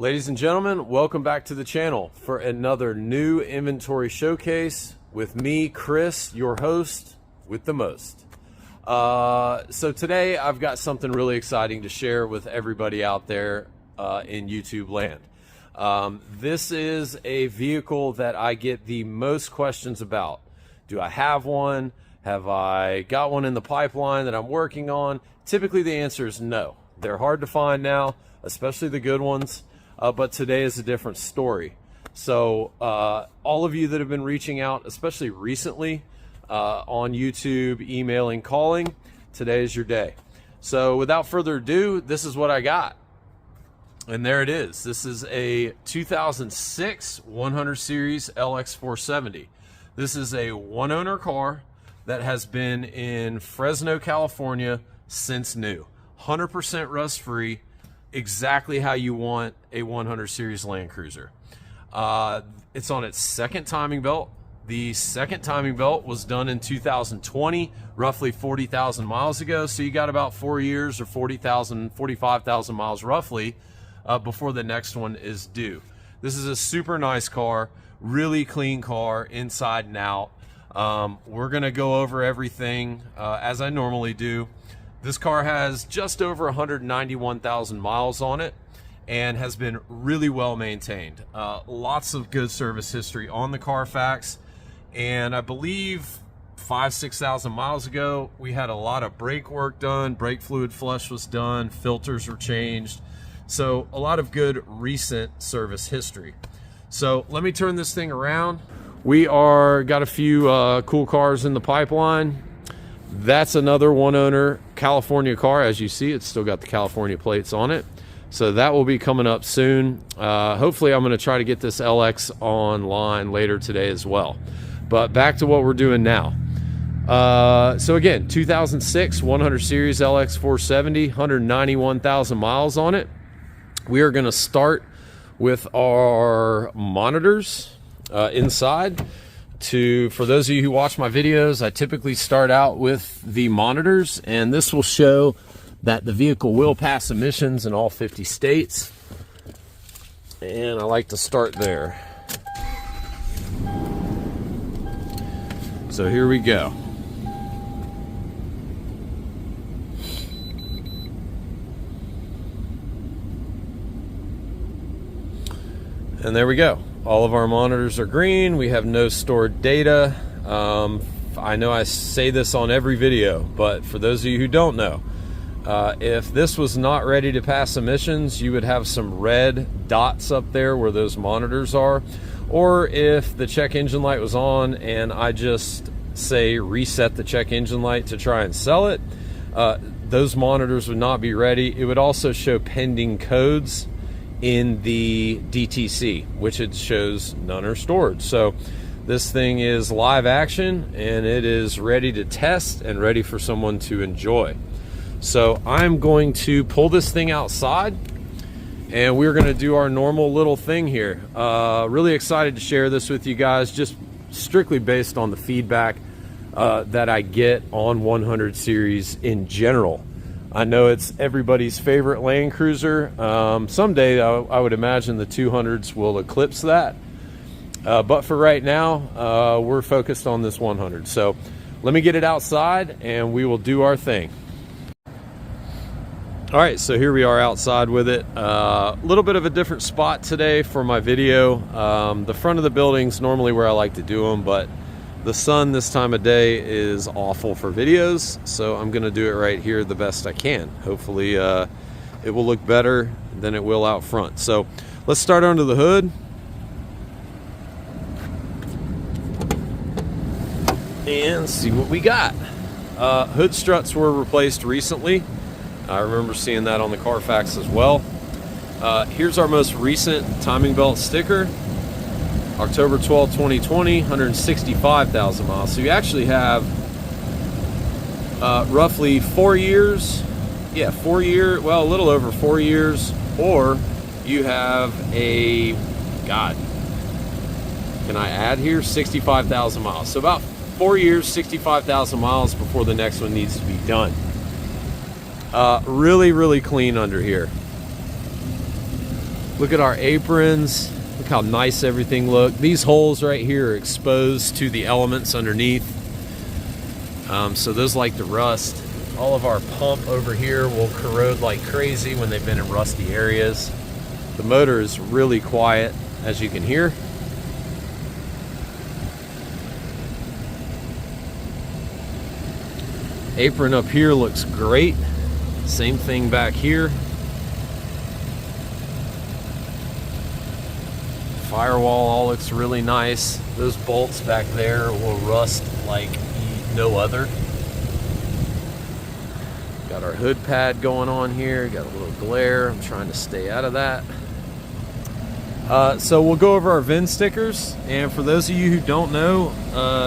Ladies and gentlemen, welcome back to the channel for another new inventory showcase with me, Chris, your host with the most. So today I've got something really exciting to share with everybody out there in YouTube land. This is a vehicle that I get the most questions about. Do I have one? Have I got one in the pipeline that I'm working on? Typically the answer is no. They're hard to find now, especially the good ones. But today is a different story. So all of you that have been reaching out, especially recently on YouTube, emailing, calling, today is your day. So without further ado, this is what I got. And there it is. This is a 2006 100 Series LX470. This is a one-owner car that has been in Fresno, California since new. 100% rust-free. Exactly how you want a 100 Series Land Cruiser. It's on its second timing belt. The second timing belt was done in 2020, roughly 40,000 miles ago. So you got about 4 years or 45,000 miles roughly before the next one is due. This is a super nice car, really clean car inside and out. We're gonna go over everything as I normally do. This car has just over 191,000 miles on it and has been really well maintained. Lots of good service history on the Carfax. And I believe 6,000 miles ago, we had a lot of brake work done. Brake fluid flush was done. Filters were changed. So a lot of good recent service history. So let me turn this thing around. We got a few cool cars in the pipeline. That's another one-owner California car. As you see, it's still got the California plates on it. So that will be coming up soon. Hopefully, I'm going to try to get this LX online later today as well. But back to what we're doing now. So again, 2006 100 Series LX470, 191,000 miles on it. We are going to start with our monitors inside. For those of you who watch my videos, I typically start out with the monitors, and this will show that the vehicle will pass emissions in all 50 states. And I like to start there. So here we go. And there we go. All of our monitors are green. We have no stored data. I know I say this on every video, but for those of you who don't know, if this was not ready to pass emissions, you would have some red dots up there where those monitors are. Or if the check engine light was on and I just say reset the check engine light to try and sell it, those monitors would not be ready. It would also show pending codes in the DTC, which it shows none are stored. So this thing is live action and it is ready to test and ready for someone to enjoy. So I'm going to pull this thing outside and we're going to do our normal little thing here. Really excited to share this with you guys, just strictly based on the feedback that I get on 100 Series in general. I know it's everybody's favorite Land Cruiser. Someday I would imagine the 200s will eclipse that. But for right now, we're focused on this 100. So let me get it outside and we will do our thing. All right, so here we are outside with it. A little bit of a different spot today for my video. The front of the building's normally where I like to do them, but the sun this time of day is awful for videos, so I'm gonna do it right here the best I can. Hopefully it will look better than it will out front. So let's start under the hood. And see what we got. Hood struts were replaced recently. I remember seeing that on the Carfax as well. Here's our most recent timing belt sticker. October 12, 2020, 165,000 miles. So you actually have roughly 4 years. Yeah, well, a little over 4 years. Or you have a, God, can I add here? 65,000 miles. So about 4 years, 65,000 miles before the next one needs to be done. Really, really clean under here. Look at our aprons. Look how nice everything looks. These holes right here are exposed to the elements underneath. So those like to rust. All of our pump over here will corrode like crazy when they've been in rusty areas. The motor is really quiet, as you can hear. Apron up here looks great. Same thing back here. Firewall all looks really nice. Those bolts back there will rust like no other. Got our hood pad going on here. Got a little glare. I'm trying to stay out of that. So we'll go over our VIN stickers. And for those of you who don't know,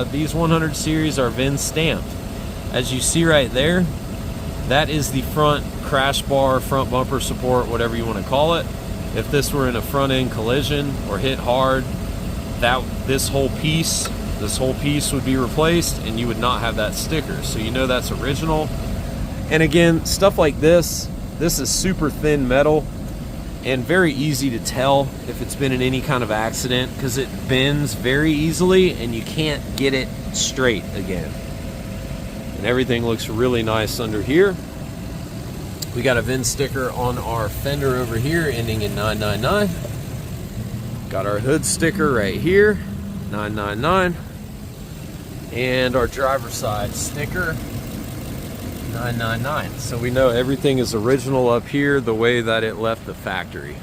these 100 series are VIN stamped. As you see right there, that is the front crash bar, front bumper support, whatever you want to call it. If this were in a front end collision or hit hard, this whole piece would be replaced and you would not have that sticker. So you know that's original. And again, stuff like this is super thin metal and very easy to tell if it's been in any kind of accident because it bends very easily and you can't get it straight again. And everything looks really nice under here. We got a VIN sticker on our fender over here ending in 999. Got our hood sticker right here, 999. And our driver's side sticker, 999. So we know everything is original up here the way that it left the factory.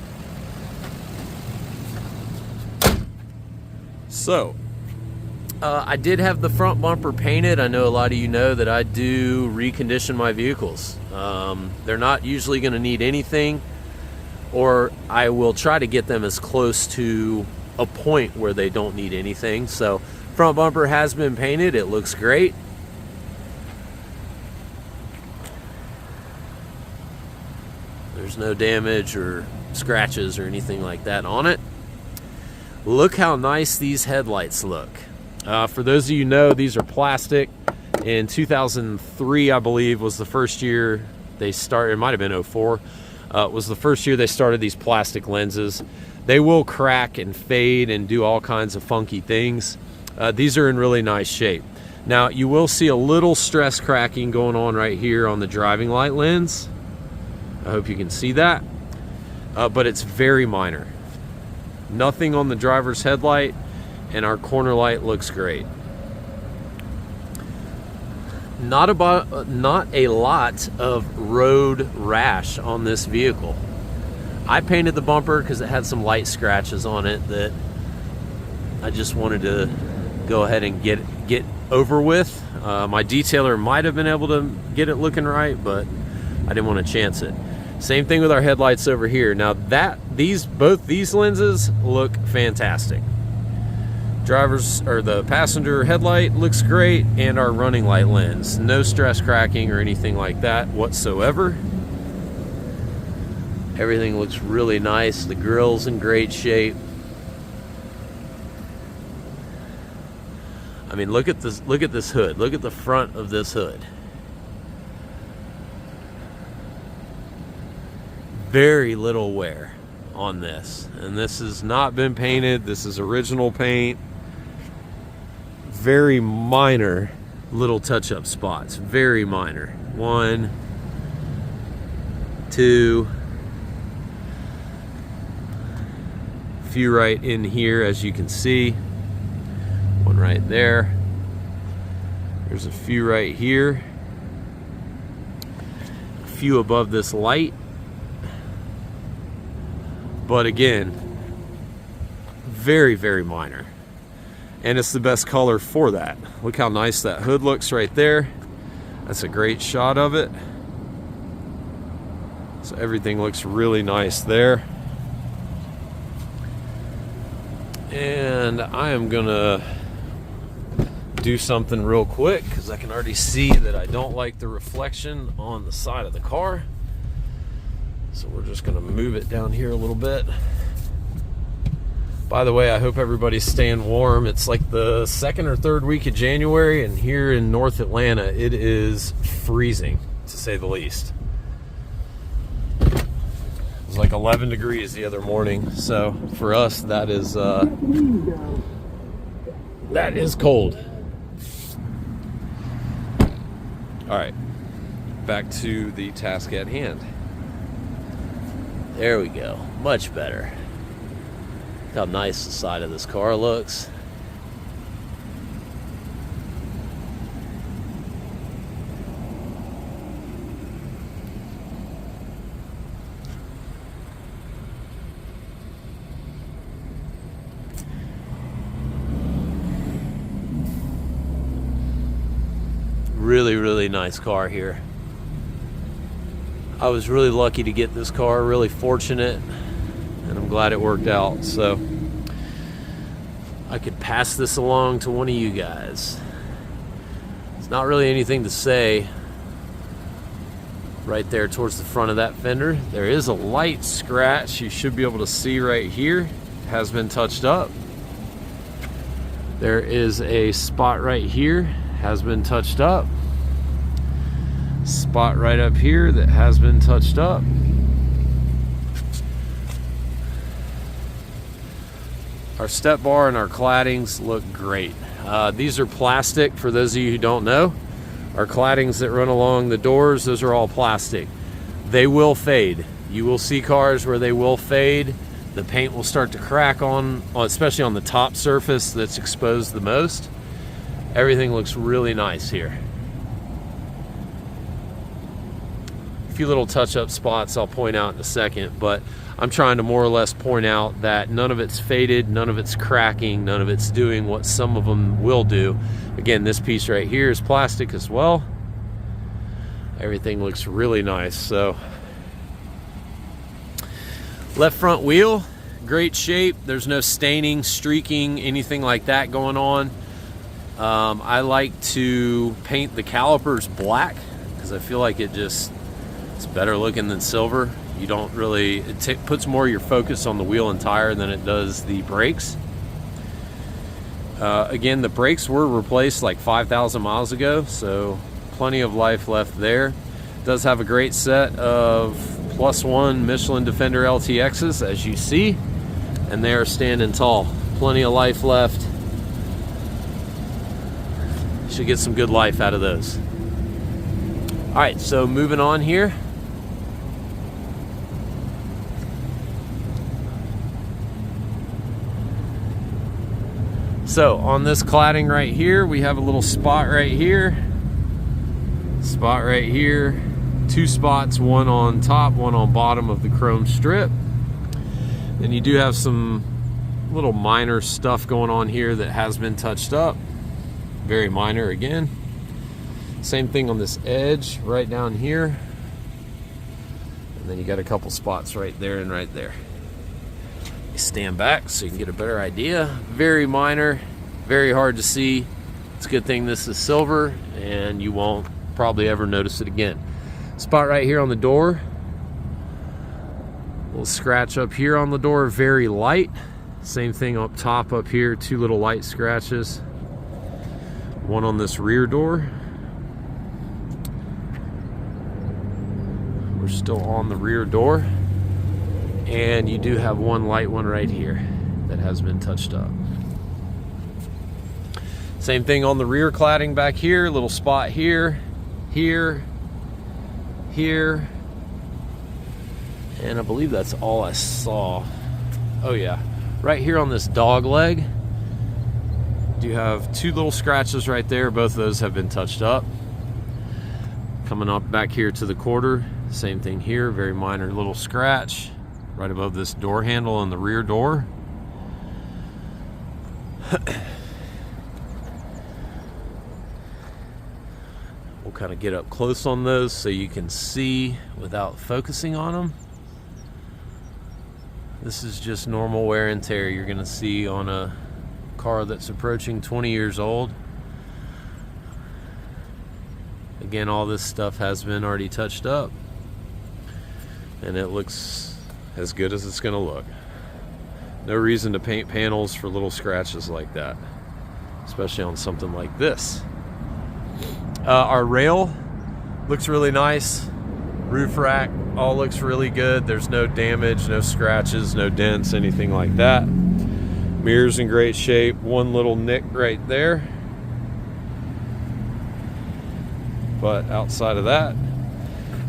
So I did have the front bumper painted. I know a lot of you know that I do recondition my vehicles. They're not usually going to need anything, or I will try to get them as close to a point where they don't need anything. So front bumper has been painted. It looks great. There's no damage or scratches or anything like that on it. Look how nice these headlights look. For those of you who know, these are plastic. In 2003, I believe, was the first year they started. It might have been 04. Was the first year they started these plastic lenses. They will crack and fade and do all kinds of funky things. These are in really nice shape. Now, you will see a little stress cracking going on right here on the driving light lens. I hope you can see that. But it's very minor. Nothing on the driver's headlight, and our corner light looks great. Not a lot of road rash on this vehicle. I painted the bumper because it had some light scratches on it that I just wanted to go ahead and get over with. My detailer might have been able to get it looking right, but I didn't want to chance it. Same thing with our headlights over here. Now both these lenses look fantastic. The passenger headlight looks great, and our running light lens. No stress cracking or anything like that whatsoever. Everything looks really nice. The grill's in great shape. I mean, look at this hood. Look at the front of this hood. Very little wear on this, and this has not been painted. This is original paint. Very minor little touch-up spots, very minor. 1, 2, few right in here, as you can see. One right there. There's a few right here. A few above this light. But again, very, very minor. And it's the best color for that. Look how nice that hood looks right there. That's a great shot of it. So everything looks really nice there. And I am gonna do something real quick because I can already see that I don't like the reflection on the side of the car. So we're just gonna move it down here a little bit. By the way, I hope everybody's staying warm. It's like the 2nd or 3rd week of January, and here in North Atlanta, it is freezing, to say the least. was like 11 degrees the other morning, so for us that is cold. All right, back to the task at hand. There we go, much better. Look how nice the side of this car looks. Really, really nice car here. I was really lucky to get this car, really fortunate, and I'm glad it worked out. So I could pass this along to one of you guys. It's not really anything to say. Right there towards the front of that fender, there is a light scratch you should be able to see right here. It has been touched up. There is a spot right here, has been touched up. Spot right up here that has been touched up. Our step bar and our claddings look great. These are plastic, for those of you who don't know. Our claddings that run along the doors, those are all plastic. They will fade. You will see cars where they will fade. The paint will start to crack on, especially on the top surface that's exposed the most. Everything looks really nice here. A few little touch-up spots I'll point out in a second, but I'm trying to more or less point out that none of it's faded, none of it's cracking, none of it's doing what some of them will do. Again, this piece right here is plastic as well. Everything looks really nice. So left front wheel, great shape. There's no staining, streaking, anything like that going on. I like to paint the calipers black because I feel like it's better looking than silver. You don't really, it puts more of your focus on the wheel and tire than it does the brakes. Again, the brakes were replaced like 5,000 miles ago, so plenty of life left there. It does have a great set of +1 Michelin Defender LTXs, as you see, and they are standing tall. Plenty of life left. Should get some good life out of those. All right, so moving on here. So on this cladding right here, we have a little spot right here, spot right here, two spots, one on top, one on bottom of the chrome strip. Then you do have some little minor stuff going on here that has been touched up. Very minor again. Same thing on this edge right down here. And then you got a couple spots right there and right there. You stand back so you can get a better idea. Very minor, very hard to see. It's a good thing this is silver and you won't probably ever notice it again. Spot right here on the door. Little scratch up here on the door, very light. Same thing up top up here, two little light scratches. One on this rear door. We're still on the rear door. And you do have one light one right here that has been touched up. Same thing on the rear cladding back here, little spot here, here, here. And I believe that's all I saw. Oh yeah, right here on this dog leg, you have two little scratches right there. Both of those have been touched up. Coming up back here to the quarter, same thing here, very minor little scratch right above this door handle on the rear door. We'll kind of get up close on those so you can see without focusing on them. This is just normal wear and tear you're going to see on a car that's approaching 20 years old. Again, all this stuff has been already touched up and it looks as good as it's going to look. No reason to paint panels for little scratches like that, especially on something like this. Our rail looks really nice. Roof rack, all looks really good. There's no damage, no scratches, no dents, anything like that. Mirrors in great shape. One little nick right there. But outside of that,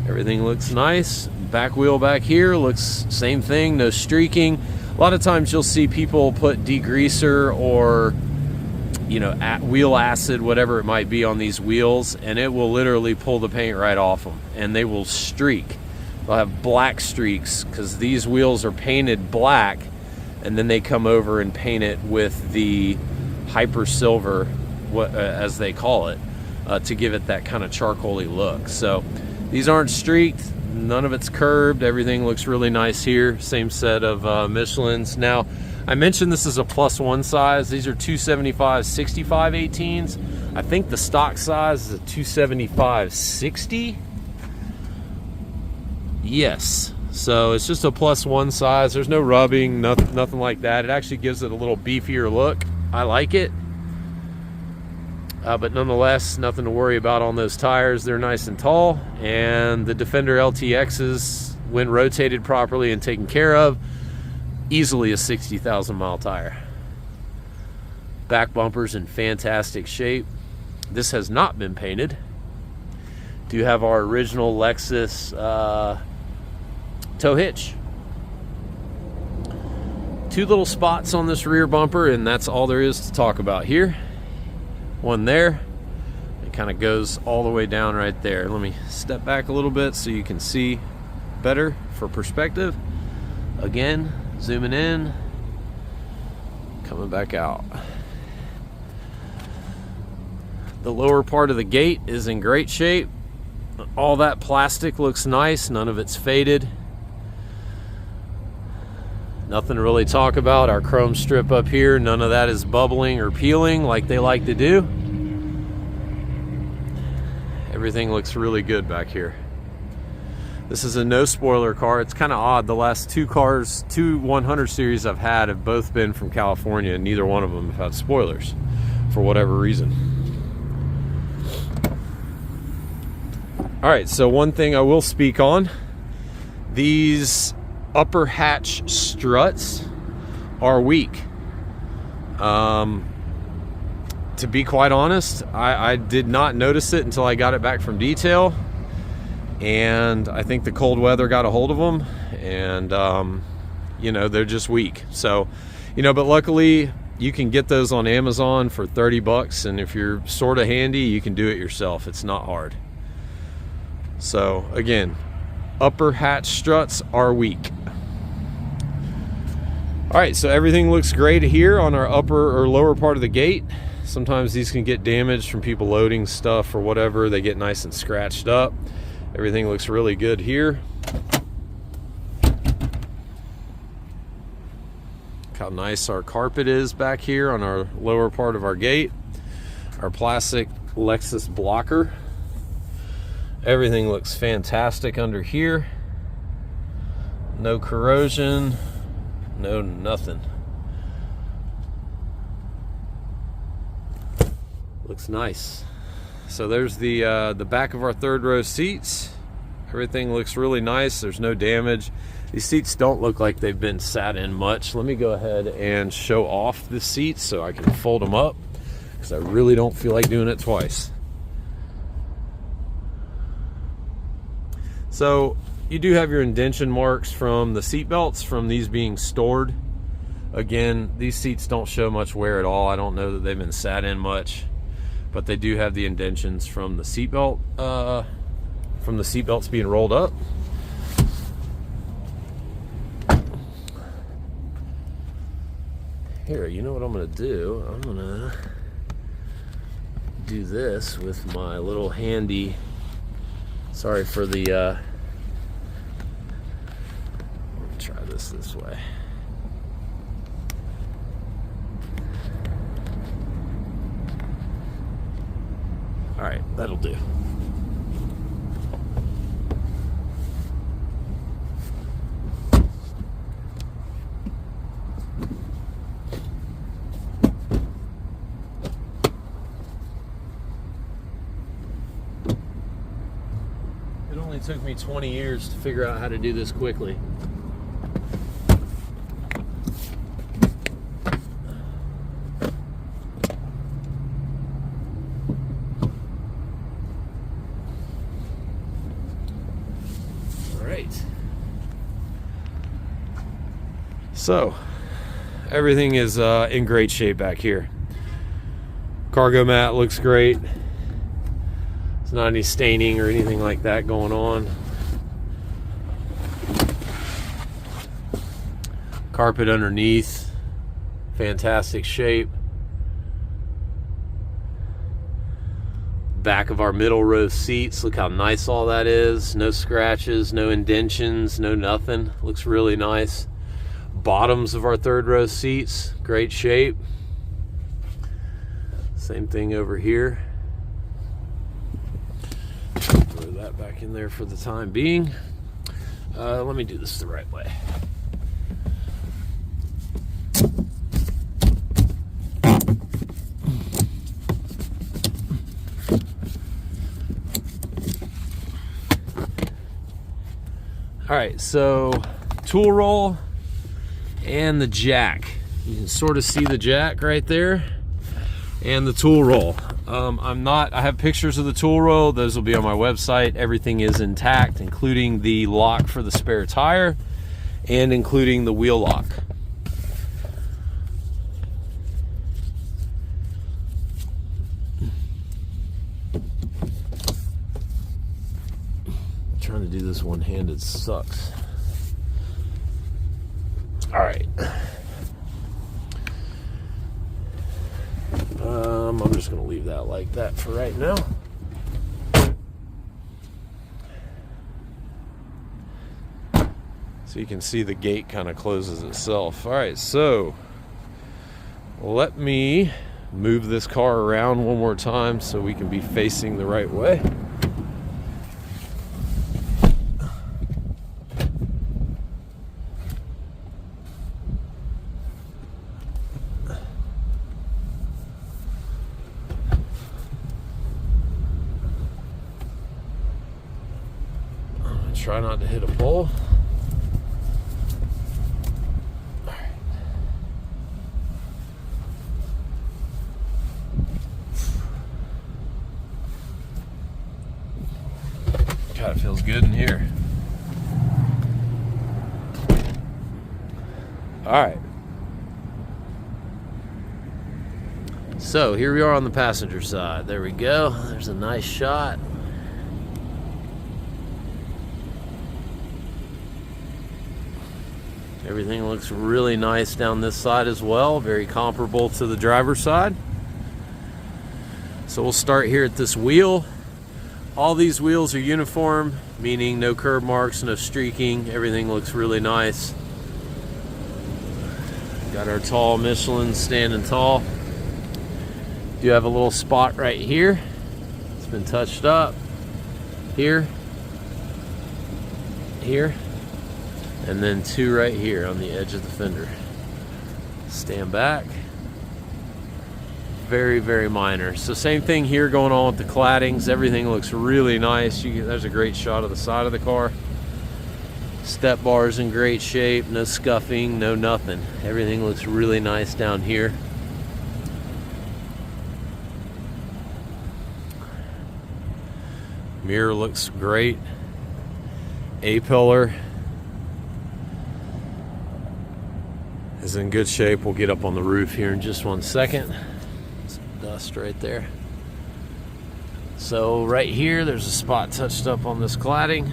everything looks nice. Back wheel back here looks same thing, no streaking. A lot of times you'll see people put degreaser or, you know, wheel acid, whatever it might be, on these wheels, and it will literally pull the paint right off them, and they will streak. They'll have black streaks because these wheels are painted black, and then they come over and paint it with the hyper silver, as they call it, to give it that kind of charcoaly look. So these aren't streaked, none of it's curved, everything looks really nice here. Same set of Michelins. Now, I mentioned this is a +1 size. These are 275 65 18s. I think the stock size is a 275 60. Yes. So it's just a +1 size. There's no rubbing, nothing like that. It actually gives it a little beefier look. I like it. But nonetheless, nothing to worry about on those tires. They're nice and tall. And the Defender LTXs, when rotated properly and taken care of, easily a 60,000 mile tire. Back bumper's in fantastic shape. This has not been painted. Do have our original Lexus tow hitch. Two little spots on this rear bumper, and that's all there is to talk about here. One there. It kind of goes all the way down right there. Let me step back a little bit so you can see better for perspective. Again, zooming in, coming back out. The lower part of the gate is in great shape. All that plastic looks nice, none of it's faded. Nothing to really talk about. Our chrome strip up here, none of that is bubbling or peeling like they like to do. Everything looks really good back here. This is a no spoiler car. It's kind of odd. The last two 100 series I've had have both been from California, and neither one of them have had spoilers for whatever reason. All right, so one thing I will speak on, these upper hatch struts are weak. To be quite honest, I did not notice it until I got it back from detail. And I think the cold weather got a hold of them, and you know, they're just weak. So, you know, but luckily you can get those on Amazon for 30 bucks, and if you're sort of handy, you can do it yourself. It's not hard. So again, upper hatch struts are weak. All right, so everything looks great here on our upper or lower part of the gate. Sometimes these can get damaged from people loading stuff or whatever. They get nice and scratched up. Everything looks really good here. Look how nice our carpet is back here on our lower part of our gate. Our plastic Lexus blocker. Everything looks fantastic under here. No corrosion, no nothing. Looks nice. So there's the back of our third row seats. Everything looks really nice. There's no damage. These seats don't look like they've been sat in much. Let me go ahead and show off the seats so I can fold them up, because I really don't feel like doing it twice. So you do have your indention marks from the seat belts from these being stored. Again, these seats don't show much wear at all. I don't know that they've been sat in much, but they do have the indentions from the seat belt, from the seat belts being rolled up. Here, you know what I'm gonna do? I'm gonna do this with my little handy, sorry for the, let me try this way. All right, that'll do. took me 20 years to figure out how to do this quickly. All right. So, everything is in great shape back here. Cargo mat looks great. There's not any staining or anything like that going on. Carpet underneath, fantastic shape. Back of our middle row seats, look how nice all that is. No scratches, no indentions, no nothing. Looks really nice. Bottoms of our third row seats, great shape. Same thing over here. Throw that back in there for the time being. Let me do this the right way. All right, so tool roll and the jack. You can sort of see the jack right there and the tool roll. I have pictures of the tool roll. Those will be on my website. Everything is intact, including the lock for the spare tire and including the wheel lock. Trying to do this one-handed sucks. All right. I'm just going to leave that like that for right now. So you can see the gate kind of closes itself. All right, so let me move this car around one more time so we can be facing the right way. Try not to hit a pole. All right. God, it feels good in here. All right. So here we are on the passenger side. There we go. There's a nice shot. Everything looks really nice down this side as well, very comparable to the driver's side. So we'll start here at this wheel. All these wheels are uniform, meaning no curb marks, no streaking. Everything looks really nice. Got our tall Michelin standing tall. Do have a little spot right here. It's been touched up. Here. Here. And then two right here on the edge of the fender. Stand back. Very, very minor. So same thing here going on with the claddings. Everything looks really nice. There's a great shot of the side of the car. Step bars in great shape. No scuffing, no nothing. Everything looks really nice down here. Mirror looks great. A-pillar is in good shape. We'll get up on the roof here in just 1 second. Some dust right there. So right here, there's a spot touched up on this cladding.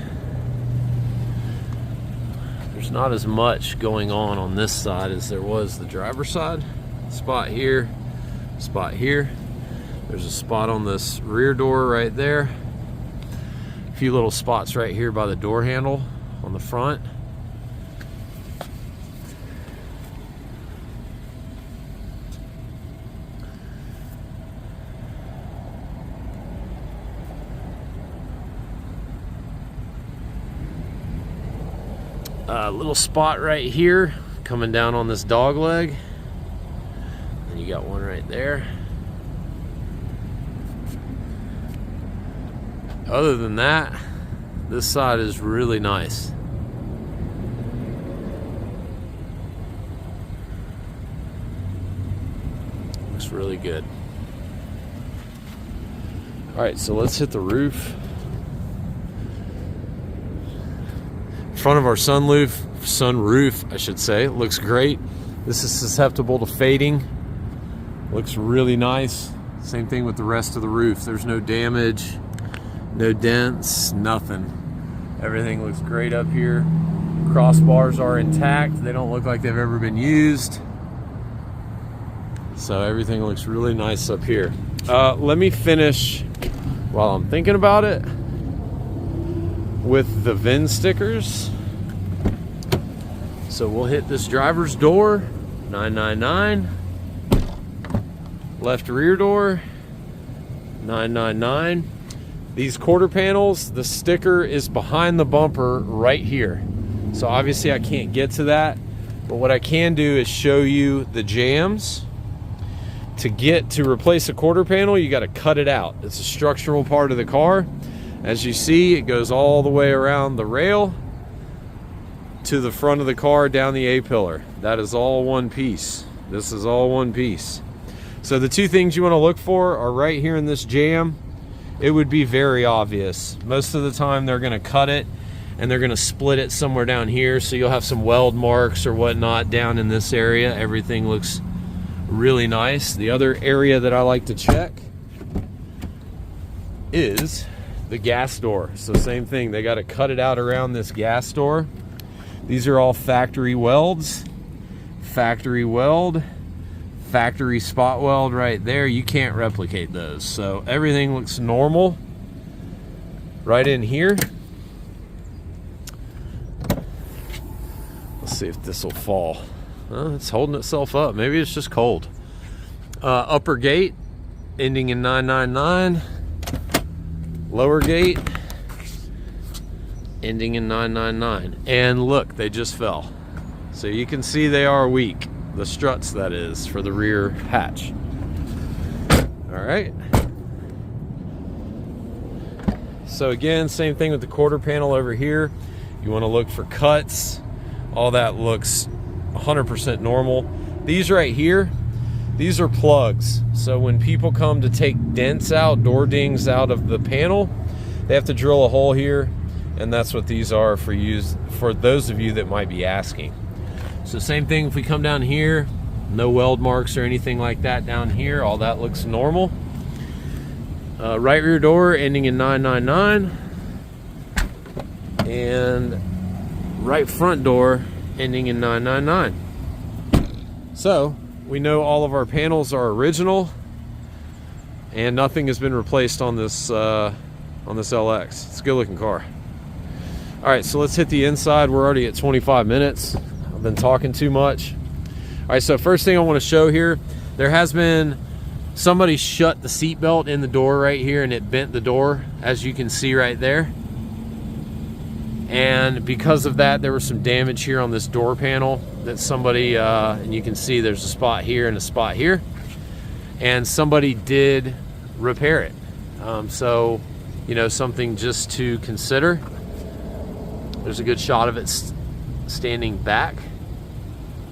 There's not as much going on this side as there was the driver's side. Spot here, spot here. There's a spot on this rear door right there. A few little spots right here by the door handle on the front. A little spot right here coming down on this dog leg, and you got one right there. Other than that, This side is really nice. Looks really good. All right, so let's hit the roof. Front of our sunroof, I should say, looks great. This is susceptible to fading. Looks really nice. Same thing with the rest of the roof. There's no damage, no dents, nothing. Everything looks great up here. Crossbars are intact. They don't look like they've ever been used. So everything looks really nice up here. Let me finish, while I'm thinking about it, with the VIN stickers. So we'll hit this driver's door, 999. Left rear door, 999. These quarter panels, the sticker is behind the bumper right here. So obviously I can't get to that, but what I can do is show you the jams. To replace a quarter panel, you got to cut it out. It's a structural part of the car. As you see, it goes all the way around the rail to the front of the car down the A-pillar. That is all one piece. This is all one piece. So the two things you want to look for are right here in this jam. It would be very obvious. Most of the time they're going to cut it and they're going to split it somewhere down here, so you'll have some weld marks or whatnot down in this area. Everything looks really nice. The other area that I like to check is the gas door. So same thing, they got to cut it out around this gas door. These are all factory welds. Factory weld, factory spot weld right there. You can't replicate those. So everything looks normal right in here. Let's see if this will fall. It's holding itself up. Maybe it's just cold. Upper gate ending in 999. Lower gate ending in 999. And look, they just fell. So you can see they are weak. The struts, that is, for the rear hatch. All right. So again, same thing with the quarter panel over here. You want to look for cuts. All that looks 100% normal. These right here, these are plugs. So when people come to take dents out, door dings out of the panel, they have to drill a hole here, and that's what these are for those of you that might be asking. So same thing if we come down here, no weld marks or anything like that down here. All that looks normal. Right rear door ending in 999. And right front door ending in 999. So we know all of our panels are original and nothing has been replaced on this LX. It's a good looking car. All right, so let's hit the inside. We're already at 25 minutes. I've been talking too much. All right, so first thing I want to show here, there has been somebody shut the seatbelt in the door right here and it bent the door, as you can see right there. And because of that, there was some damage here on this door panel that somebody, and you can see there's a spot here and a spot here. And somebody did repair it. So, you know, something just to consider. There's a good shot of it standing back.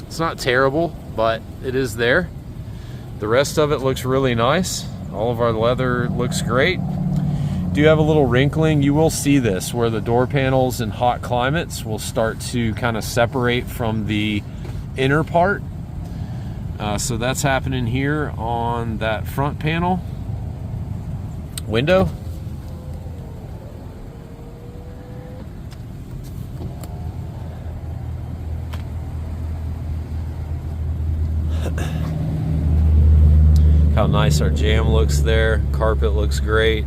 It's not terrible, but it is there. The rest of it looks really nice. All of our leather looks great. Do have a little wrinkling. You will see this where the door panels in hot climates will start to kind of separate from the inner part. So that's happening here on that front panel window. How nice our jam looks there. Carpet looks great.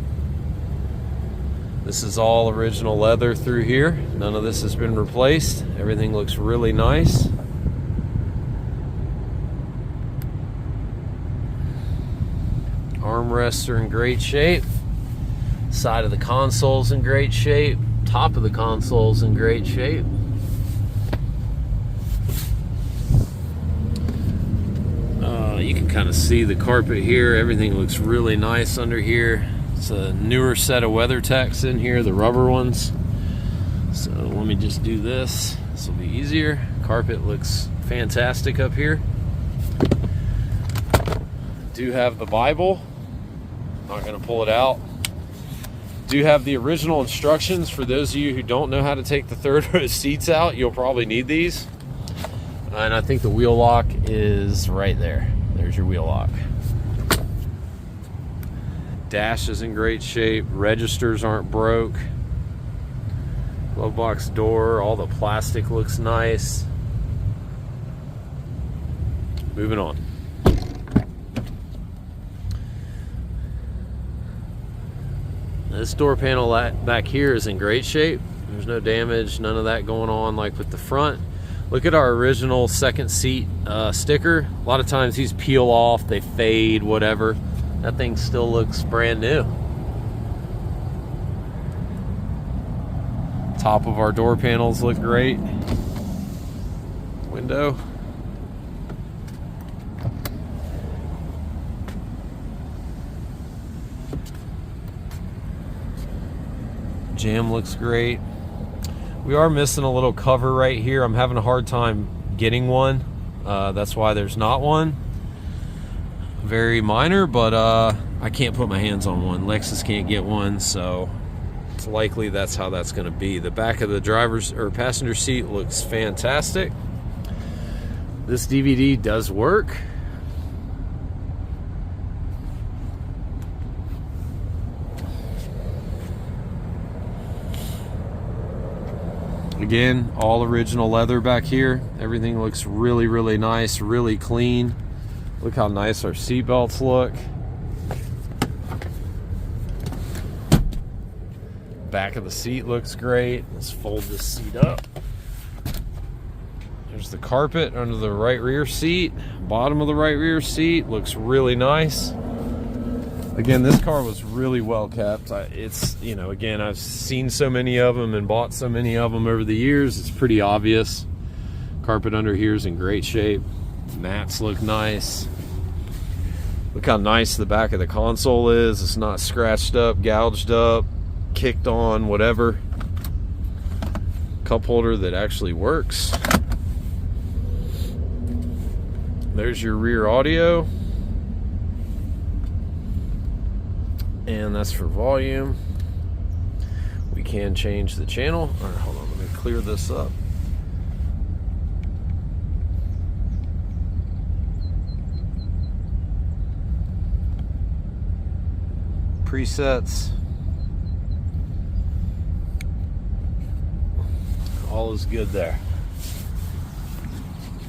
This is all original leather through here. None of this has been replaced. Everything looks really nice. Armrests are in great shape. Side of the console's in great shape. Top of the console's in great shape. You can kind of see the carpet here. Everything looks really nice under here. It's a newer set of WeatherTechs in here, the rubber ones. So let me just do this. This will be easier. Carpet looks fantastic up here. Do have the Bible. Not going to pull it out. Do have the original instructions for those of you who don't know how to take the third row seats out. You'll probably need these. And I think the wheel lock is right there. There's your wheel lock. Dash is in great shape. Registers aren't broke. Glove box door. All the plastic looks nice. Moving on. This door panel back here is in great shape. There's no damage, none of that going on like with the front. Look at our original second seat sticker. A lot of times these peel off, they fade, whatever. That thing still looks brand new. Top of our door panels look great. Window. Jam looks great. We are missing a little cover right here. I'm having a hard time getting one. That's why there's not one. Very minor, but I can't put my hands on one. Lexus can't get one, so it's likely that's how that's going to be. The back of the driver's or passenger seat looks fantastic. This DVD does work. Again, all original leather back here. Everything looks really, really nice, really clean. Look how nice our seat belts look. Back of the seat looks great. Let's fold this seat up. There's the carpet under the right rear seat. Bottom of the right rear seat looks really nice. Again, this car was really well kept. It's, you know, again, I've seen so many of them and bought so many of them over the years. It's pretty obvious. Carpet under here is in great shape. Mats look nice. Look how nice the back of the console is. It's not scratched up, gouged up, kicked on, whatever. Cup holder that actually works. There's your rear audio. And that's for volume. We can change the channel. All right, hold on, let me clear this up. Presets. All is good there.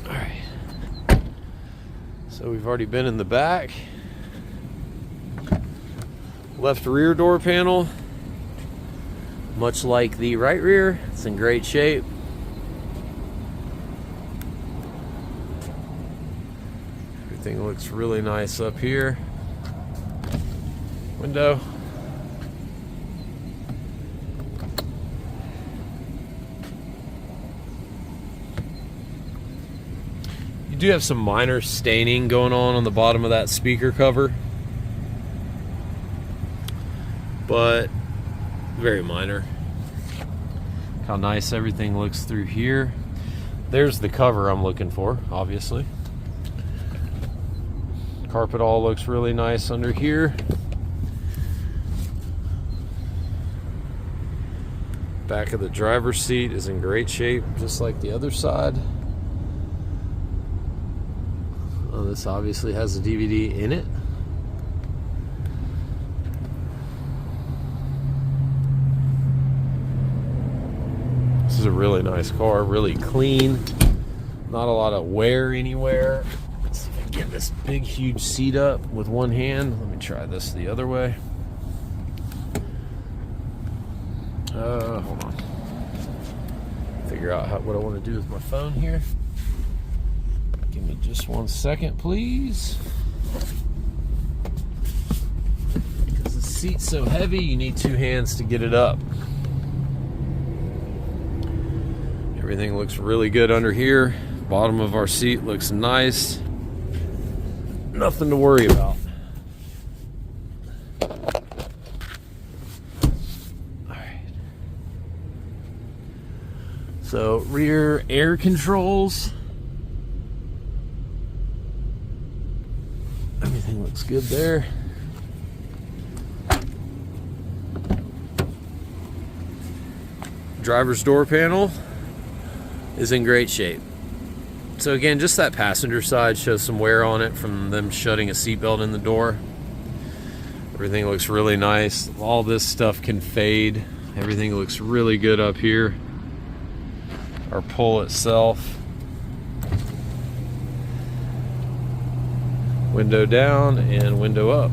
All right. So we've already been in the back. Left rear door panel, much like the right rear, it's in great shape. Everything looks really nice up here. Window. You do have some minor staining going on the bottom of that speaker cover, but very minor. How nice everything looks through here. There's the cover I'm looking for, obviously. Carpet all looks really nice under here. Back of the driver's seat is in great shape, just like the other side. Oh, this obviously has a DVD in it. This is a really nice car, really clean. Not a lot of wear anywhere. Let's see if I can get this big, huge seat up with one hand. Let me try this the other way. Hold on. Figure out what I want to do with my phone here. Give me just 1 second, please. Because the seat's so heavy, you need 2 hands to get it up. Everything looks really good under here. Bottom of our seat looks nice. Nothing to worry about. All right. So rear air controls. Everything looks good there. Driver's door panel is in great shape. So again, just that passenger side shows some wear on it from them shutting a seatbelt in the door. Everything looks really nice. All this stuff can fade. Everything looks really good up here. Our pull itself. Window down and window up.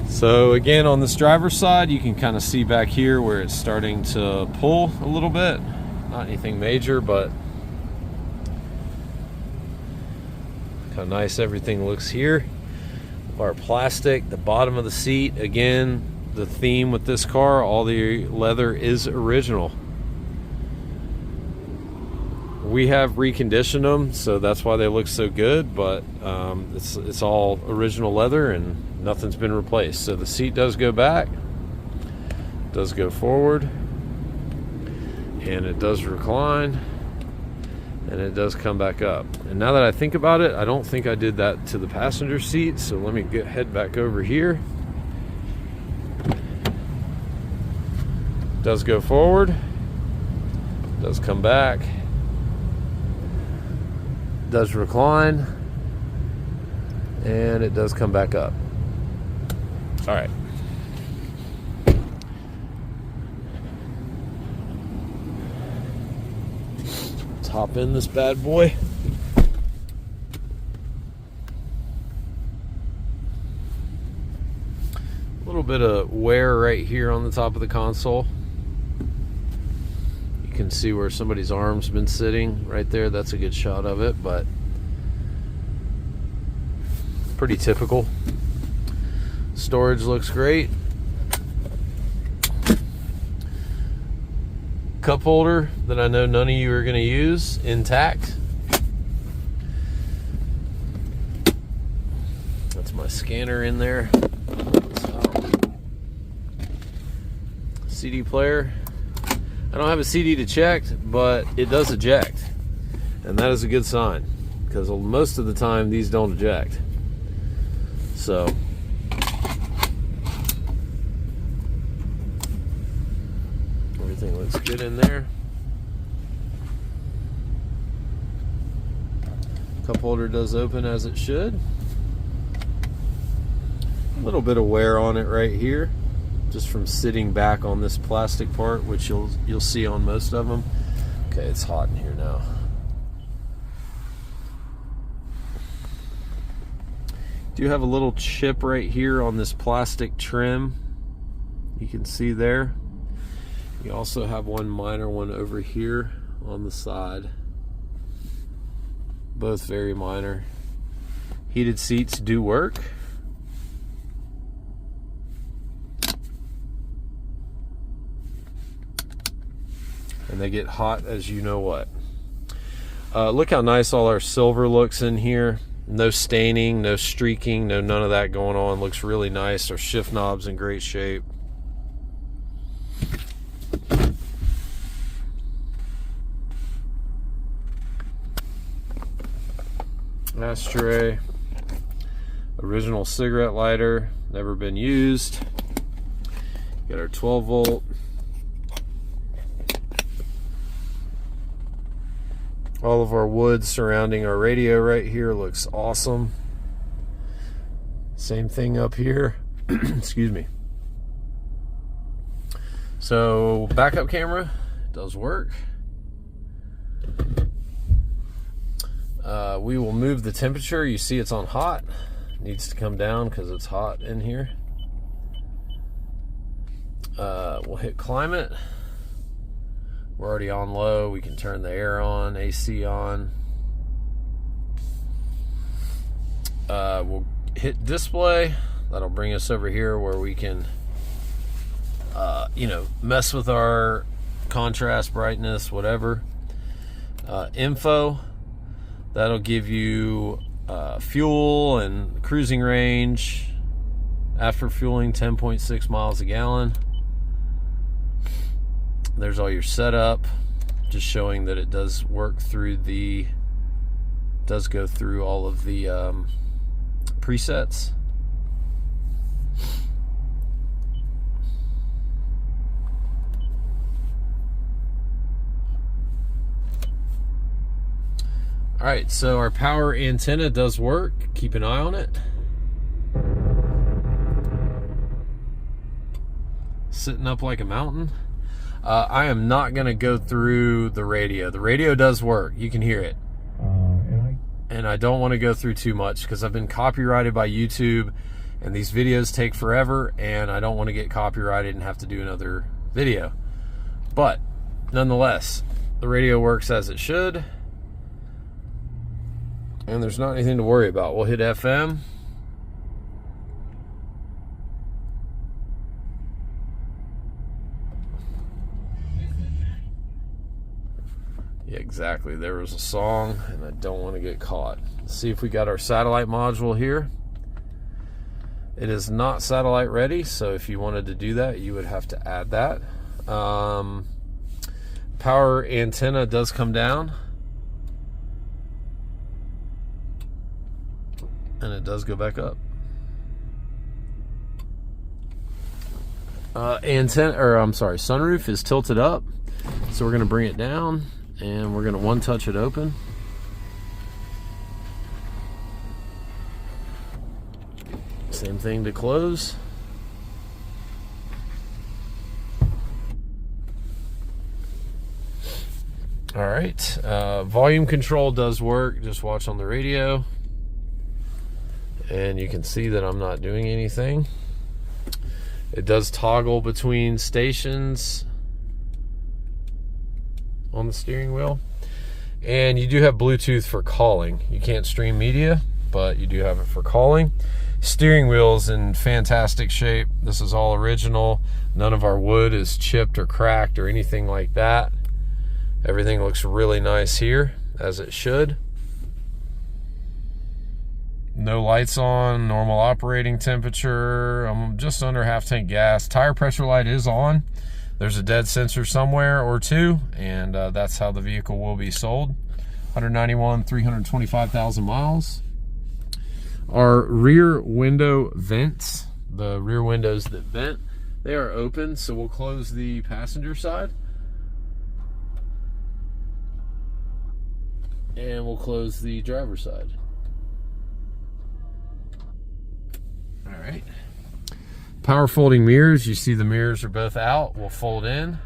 So again, on this driver's side, you can kind of see back here where it's starting to pull a little bit. Not anything major, but look how nice everything looks here. Our plastic, the bottom of the seat, again, the theme with this car, all the leather is original. We have reconditioned them, so that's why they look so good, but it's all original leather and nothing's been replaced. So the seat does go back, does go forward, and it does recline, and it does come back up. And now that I think about it, I don't think I did that to the passenger seat, so let me head back over here. Does go forward, does come back, does recline, and it does come back up. All right. Let's hop in this bad boy. A little bit of wear right here on the top of the console. You can see where somebody's arm's been sitting right there. That's a good shot of it, but pretty typical. Storage looks great. Cup holder that I know none of you are going to use, intact. That's my scanner in there. CD player. I don't have a CD to check, but it does eject, and that is a good sign because most of the time these don't eject. So everything looks good in there. Cup holder does open as it should. A little bit of wear on it right here, just from sitting back on this plastic part, which you'll see on most of them. Okay, it's hot in here now. Do have a little chip right here on this plastic trim. You can see there. You also have one minor one over here on the side. Both very minor. Heated seats do work. And they get hot as you know what. Look how nice all our silver looks in here. No staining, no streaking, no none of that going on. Looks really nice. Our shift knob's in great shape. Ashtray. Original cigarette lighter, never been used. Got our 12 volt. All of our wood surrounding our radio right here looks awesome. Same thing up here. Excuse me. So backup camera does work. We will move the temperature. You see it's on hot. It needs to come down because it's hot in here. We'll hit climate. We're already on low. We can turn the air on, AC on. We'll hit display. That'll bring us over here where we can, mess with our contrast, brightness, whatever. Info. That'll give you fuel and cruising range. After fueling, 10.6 miles a gallon. There's all your setup, just showing that it does work through does go through all of the presets. All right, so our power antenna does work. Keep an eye on it. Sitting up like a mountain. I am not going to go through the radio. The radio does work. You can hear it. And I don't want to go through too much because I've been copyrighted by YouTube and these videos take forever and I don't want to get copyrighted and have to do another video. But nonetheless, the radio works as it should. And there's not anything to worry about. We'll hit FM. Yeah, exactly. There was a song, and I don't want to get caught. Let's see if we got our satellite module here. It is not satellite ready, so if you wanted to do that, you would have to add that. Power antenna does come down. And it does go back up. Sunroof is tilted up, so we're going to bring it down and we're going to one touch it open. Same thing to close. All right, volume control does work. Just watch on the radio. And you can see that I'm not doing anything. It does toggle between stations on the steering wheel. And you do have Bluetooth for calling. You can't stream media, but you do have it for calling. Steering wheel is in fantastic shape. This is all original. None of our wood is chipped or cracked or anything like that. Everything looks really nice here, as it should. No lights on, normal operating temperature. I'm just under half tank gas. Tire pressure light is on. There's a dead sensor somewhere or two, and that's how the vehicle will be sold. 325,000 miles. Our rear window vents, the rear windows that vent, they are open, so we'll close the passenger side. And we'll close the driver's side. All right. Power folding mirrors. You see the mirrors are both out. We'll fold in.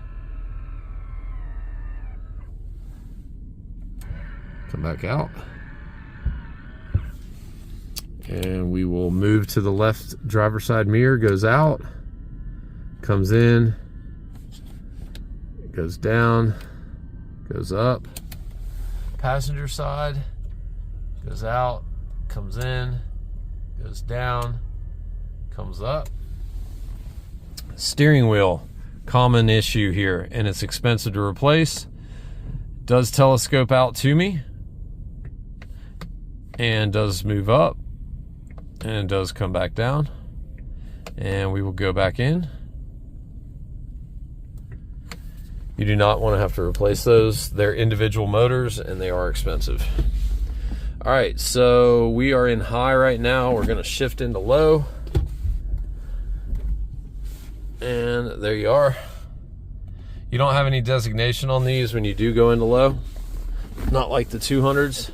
Come back out. And we will move to the left driver's side mirror. Goes out. Comes in. Goes down. Goes up. Passenger side. Goes out. Comes in. Goes down. Comes up. Steering wheel, common issue here, and it's expensive to replace. Does telescope out to me, and does move up, and does come back down. And we will go back in. You do not want to have to replace those. They're individual motors and they are expensive. All right, so we are in high right now. We're going to shift into low. And there you are. You don't have any designation on these when you do go into low. Not like the 200s.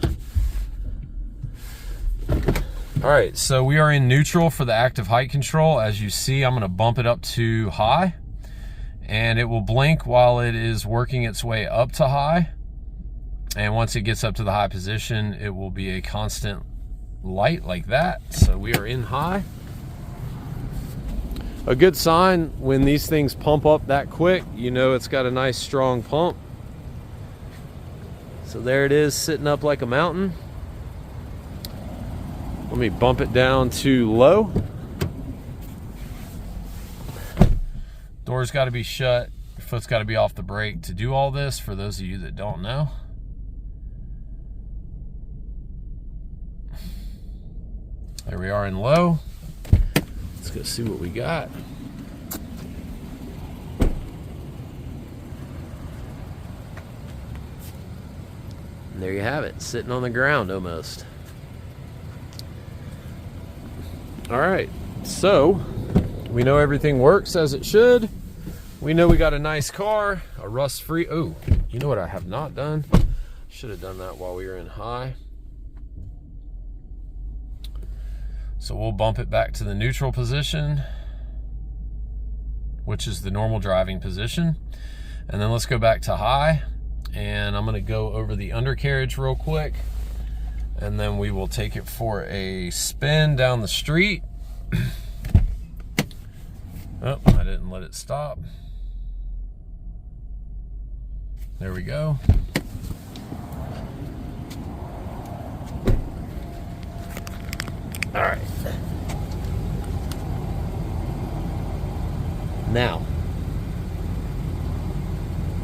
All right, so we are in neutral for the active height control. As you see, I'm going to bump it up to high. And it will blink while it is working its way up to high. And once it gets up to the high position, it will be a constant light like that. So we are in high. A good sign when these things pump up that quick, you know it's got a nice strong pump. So there it is, sitting up like a mountain. Let me bump it down to low. Door's got to be shut. Your foot's got to be off the brake to do all this, for those of you that don't know. There we are in low. Let's go see what we got. And there you have it, sitting on the ground almost. All right, so we know everything works as it should. We know we got a nice car, a rust-free. Oh, you know what I have not done? Should have done that while we were in high. So we'll bump it back to the neutral position, which is the normal driving position. And then let's go back to high, and I'm gonna go over the undercarriage real quick, and then we will take it for a spin down the street. Oh, I didn't let it stop. There we go. All right. Now,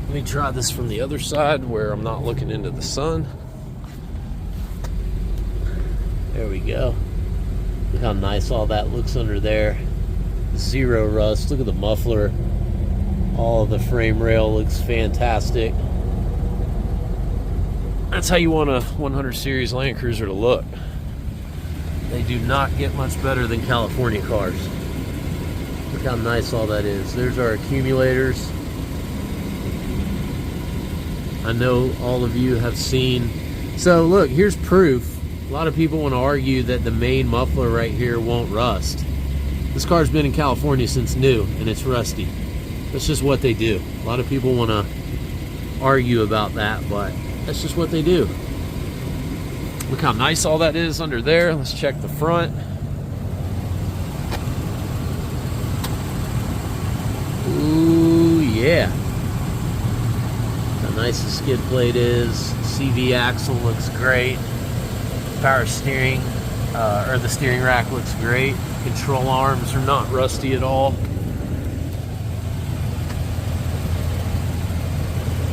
let me try this from the other side where I'm not looking into the sun. There we go. Look how nice all that looks under there. Zero rust. Look at the muffler. All of the frame rail looks fantastic. That's how you want a 100 Series Land Cruiser to look. They do not get much better than California cars. Look how nice all that is. There's our accumulators. I know all of you have seen. So look, here's proof. A lot of people want to argue that the main muffler right here won't rust. This car's been in California since new, and it's rusty. That's just what they do. A lot of people want to argue about that, but that's just what they do. Look how nice all that is under there. Let's check the front. Ooh, yeah. How nice the skid plate is. CV axle looks great. Power steering, or the steering rack looks great. Control arms are not rusty at all.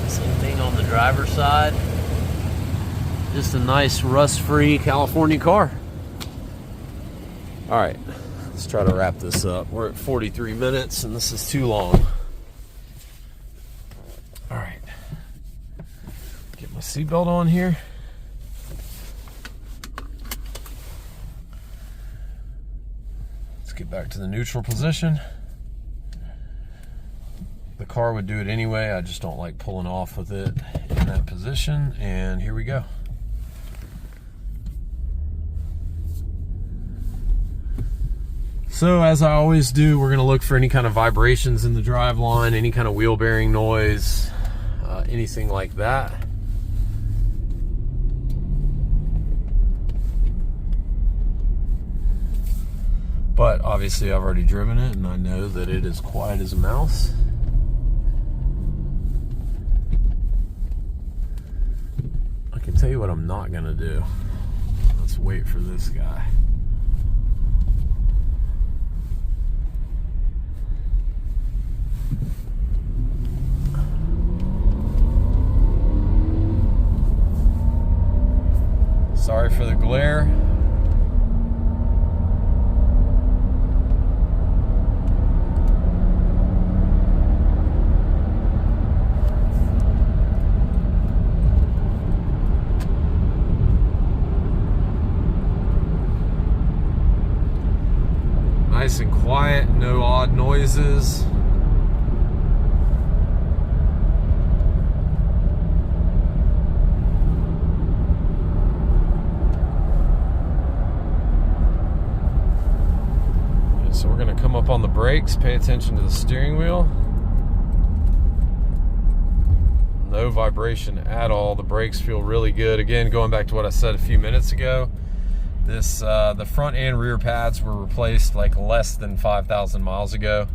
Same thing on the driver's side. Just a nice rust-free California car. All right, let's try to wrap this up. We're at 43 minutes and this is too long. All right, get my seatbelt on here. Let's get back to the neutral position. The car would do it anyway. I just don't like pulling off with it in that position. And here we go. So as I always do, we're going to look for any kind of vibrations in the drive line, any kind of wheel bearing noise, anything like that. But obviously I've already driven it and I know that it is quiet as a mouse. I can tell you what I'm not going to do. Let's wait for this guy. Sorry for the glare. Nice and quiet, no odd noises. So we're going to come up on the brakes, pay attention to the steering wheel. No vibration at all. The brakes feel really good. Again, going back to what I said a few minutes ago, this the front and rear pads were replaced like less than 5,000 miles ago,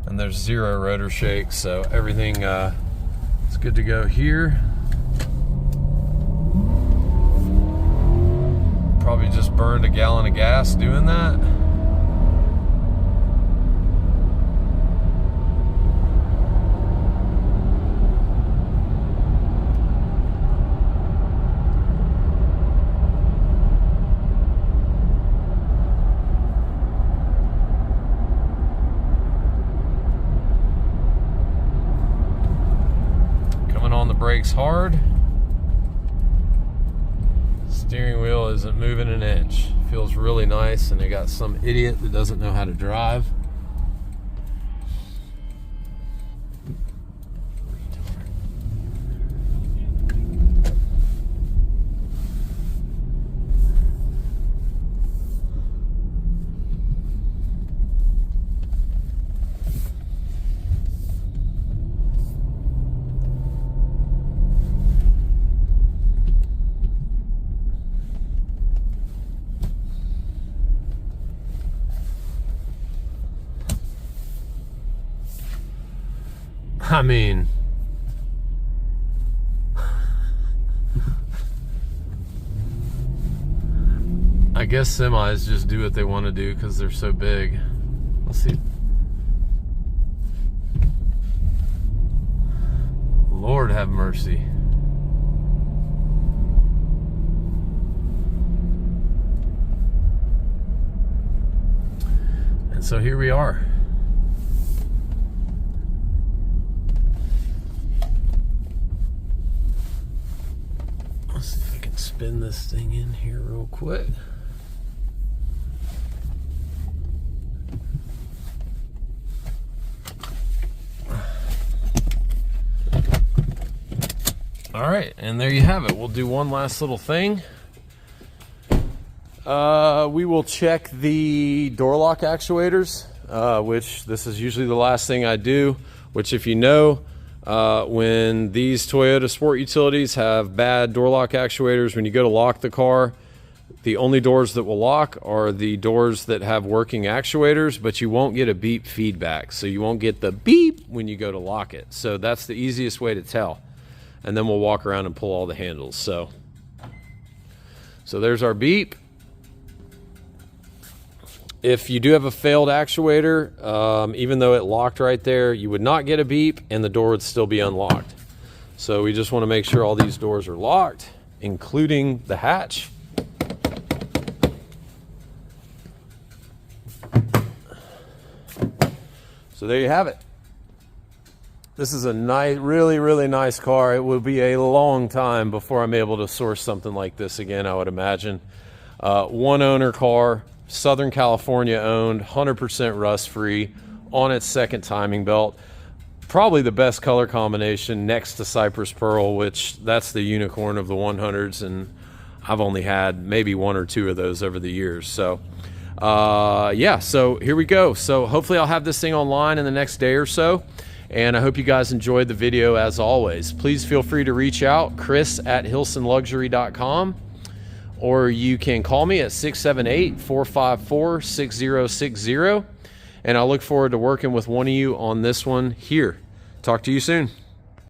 and there's zero rotor shake, so everything is good to go here. Probably just burned a gallon of gas doing that. On the brakes hard. isn't moving an inch. Feels really nice, and they got some idiot that doesn't know how to drive. I mean, I guess semis just do what they want to do because they're so big. Let's see. Lord have mercy. And so here we are. Let's see if I can spin this thing in here real quick. All right, and there you have it. We'll do one last little thing. We will check the door lock actuators, which this is usually the last thing I do, which if you know, when these Toyota Sport Utilities have bad door lock actuators, when you go to lock the car, the only doors that will lock are the doors that have working actuators, but you won't get a beep feedback. So you won't get the beep when you go to lock it. So that's the easiest way to tell. And then we'll walk around and pull all the handles. So there's our beep. If you do have a failed actuator, even though it locked right there, you would not get a beep and the door would still be unlocked. So we just want to make sure all these doors are locked, including the hatch. So there you have it. This is a nice, really, really nice car. It will be a long time before I'm able to source something like this again, I would imagine. One owner car. Southern California owned, 100% rust free, on its second timing belt. Probably the best color combination next to Cypress Pearl, which that's the unicorn of the 100s, and I've only had maybe one or two of those over the years. So yeah, so here we go. So hopefully I'll have this thing online in the next day or so, and I hope you guys enjoyed the video. As always, please feel free to reach out, chris@hilsonluxury.com. or you can call me at 678-454-6060, and I look forward to working with one of you on this one here. Talk to you soon.